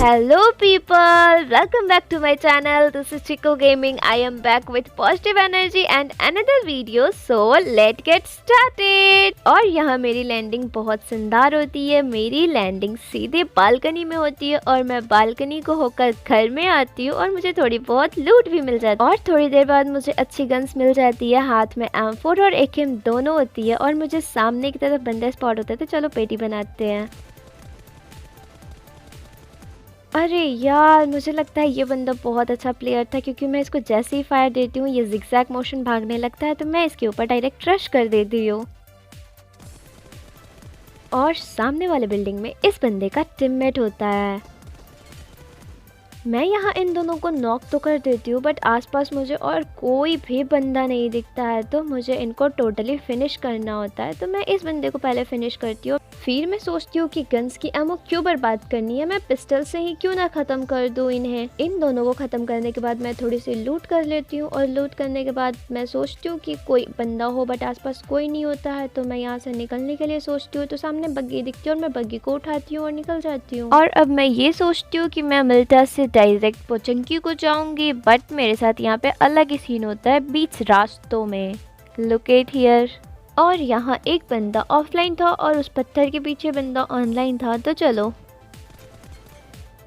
Hello people, welcome back to my channel. This is Chico Gaming. I am back with positive energy and another video. So let's get started. और यहाँ मेरी landing बहुत शानदार होती है। मेरी landing सीधे बालकनी में होती है और मैं बालकनी को होकर घर में आती हूँ और मुझे थोड़ी बहुत लूट भी मिल जाती है। और थोड़ी देर बाद मुझे अच्छी गन्स मिल जाती है। हाथ में M4 और AK दोनों होती है और मुझे सामने की तरफ बंदे स्पॉट होते हैं। तो चलो पेटी बनाते हैं। अरे यार, मुझे लगता है ये बंदा बहुत अच्छा प्लेयर था, क्योंकि मैं इसको जैसे ही फायर देती हूँ ये जिगजैग मोशन भागने लगता है, तो मैं इसके ऊपर डायरेक्ट रश कर देती हूँ। और सामने वाले बिल्डिंग में इस बंदे का टीममेट होता है। मैं यहाँ इन दोनों को नॉक तो कर देती हूँ, बट आसपास मुझे और कोई भी बंदा नहीं दिखता है, तो मुझे इनको टोटली फिनिश करना होता है। तो मैं इस बंदे को पहले फिनिश करती हूँ, फिर मैं सोचती हूँ कि गन्स की एमो क्यों बर्बाद करनी है, मैं पिस्टल से ही क्यों ना ख़त्म कर दूँ इन्हें। इन दोनों को ख़त्म करने के बाद मैं थोड़ी सी लूट कर लेती हूँ और लूट करने के बाद मैं सोचती हूँ कि कोई बंदा हो, बट आसपास कोई नहीं होता है। तो मैं यहाँ से निकलने के लिए सोचती हूँ, तो सामने बग्गी दिखती है और मैं बग्गी को उठाती हूँ और निकल जाती हूँ। और अब मैं ये सोचती हूँ कि मैं मिल्टा से डायरेक्ट पोचंकी को जाऊंगी, बट मेरे साथ यहाँ पे अलग ही सीन होता है बीच रास्तों में। Look at here. और यहाँ एक बंदा ऑफलाइन था और उस पत्थर के पीछे बंदा ऑनलाइन था। तो चलो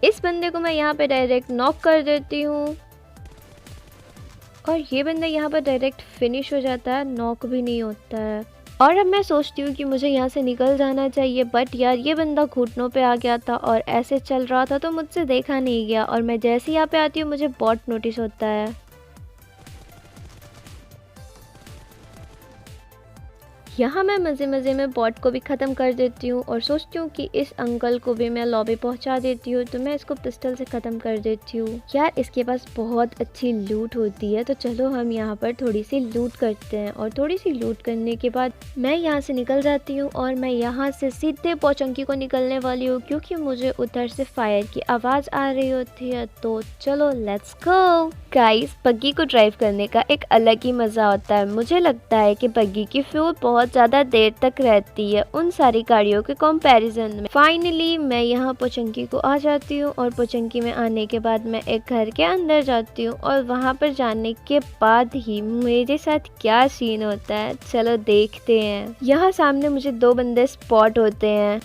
इस बंदे को मैं यहाँ पे डायरेक्ट नॉक कर देती हूँ और ये बंदा यहाँ पर डायरेक्ट फिनिश हो जाता है, नॉक भी नहीं होता है। और अब मैं सोचती हूँ कि मुझे यहाँ से निकल जाना चाहिए, बट यार ये बंदा घुटनों पे आ गया था और ऐसे चल रहा था, तो मुझसे देखा नहीं गया। और मैं जैसे यहाँ पे आती हूँ मुझे बॉट नोटिस होता है। यहाँ मैं मज़े मज़े में बॉट को भी ख़त्म कर देती हूँ और सोचती हूँ कि इस अंकल को भी मैं लॉबी पहुँचा देती हूँ, तो मैं इसको पिस्टल से ख़त्म कर देती हूँ। यार इसके पास बहुत अच्छी लूट होती है, तो चलो हम यहाँ पर थोड़ी सी लूट करते हैं। और थोड़ी सी लूट करने के बाद मैं यहाँ से निकल जाती हूँ और मैं यहाँ से सीधे पोचंकी को निकलने वाली हूँ, क्योंकि मुझे उधर से फायर की आवाज़ आ रही होती है। तो चलो लेट्स गो गाइस। बग्गी को ड्राइव करने का एक अलग ही मज़ा होता है। मुझे लगता है कि बग्गी की फ्यूल बहुत ज़्यादा देर तक रहती है उन सारी गाड़ियों के कंपैरिजन में। फाइनली मैं यहाँ पोचंकी को आ जाती हूँ और पोचंकी में आने के बाद मैं एक घर के अंदर जाती हूँ और वहाँ पर जाने के बाद ही मेरे साथ क्या सीन होता है चलो देखते हैं। यहाँ सामने मुझे दो बंदे स्पॉट होते हैं।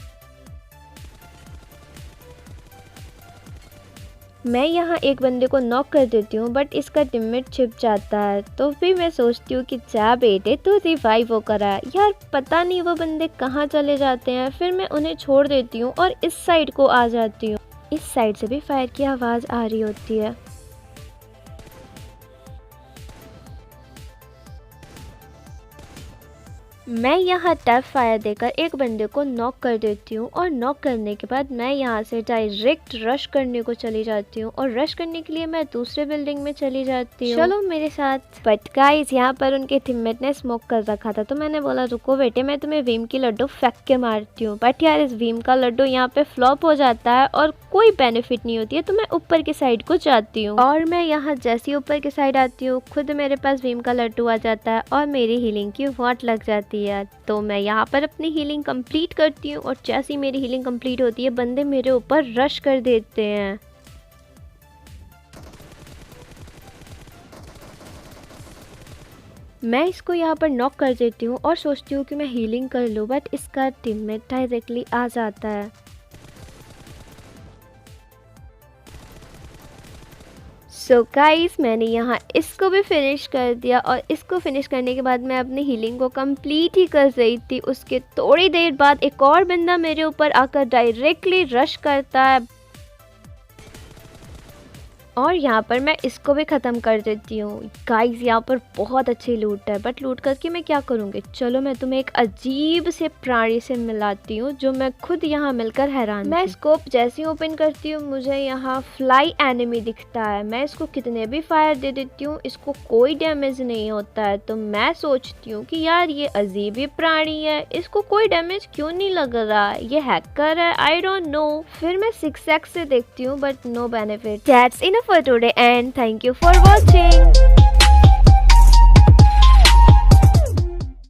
मैं यहाँ एक बंदे को नॉक कर देती हूँ, बट इसका टीममेट छिप जाता है। तो फिर मैं सोचती हूँ कि जा बेटे तू रिवाइव हो करा। यार पता नहीं वो बंदे कहाँ चले जाते हैं, फिर मैं उन्हें छोड़ देती हूँ और इस साइड को आ जाती हूँ। इस साइड से भी फायर की आवाज़ आ रही होती है। मैं यहाँ टफ फायर देकर एक बंदे को नॉक कर देती हूँ और नॉक करने के बाद मैं यहाँ से डायरेक्ट रश करने को चली जाती हूँ और रश करने के लिए मैं दूसरे बिल्डिंग में चली जाती हूँ। चलो मेरे साथ। बट गाइस यहाँ पर उनके टीममेट ने स्मोक कर रखा था, तो मैंने बोला रुको बेटे मैं तुम्हें वीम की लड्डू फेंक के मारती हूँ। बट यार इस वीम का लड्डू यहाँ पे फ्लॉप हो जाता है और कोई बेनिफिट नहीं होती है, तो मैं ऊपर की साइड को जाती हूँ। और मैं यहाँ जैसे ऊपर की साइड आती हूँ खुद मेरे पास वीम का लड्डू आ जाता है और मेरी हीलिंग की वॉट लग जाती है। तो मैं यहाँ पर अपनी हीलिंग कंप्लीट करती हूँ और जैसी मेरी हीलिंग कंप्लीट होती है बंदे मेरे ऊपर रश कर देते हैं। मैं इसको यहाँ पर नॉक कर देती हूँ और सोचती हूँ कि मैं हीलिंग कर लूँ, बट इसका टीममेट डायरेक्टली आ जाता है। सो गाइस मैंने यहाँ इसको भी फिनिश कर दिया और इसको फिनिश करने के बाद मैं अपनी हीलिंग को कंप्लीट ही कर रही थी। उसके थोड़ी देर बाद एक और बंदा मेरे ऊपर आकर डायरेक्टली रश करता है और यहाँ पर मैं इसको भी ख़त्म कर देती हूँ। गाइस यहाँ पर बहुत अच्छी लूट है, बट लूट करके मैं क्या करूँगी। चलो मैं तुम्हें एक अजीब से प्राणी से मिलाती हूँ जो मैं खुद यहाँ मिलकर हैरान। मैं स्कोप जैसे ही ओपन करती हूँ मुझे यहाँ फ्लाई एनिमी दिखता है। मैं इसको कितने भी फायर दे देती हूँ इसको कोई डैमेज नहीं होता है। तो मैं सोचती हूँ कि यार ये अजीब ही प्राणी है, इसको कोई डैमेज क्यों नहीं लग रहा, ये हैकर है, आई डोंट नो। फिर मैं 6x से देखती हूँ but no benefit. That's enough for today and thank you for watching.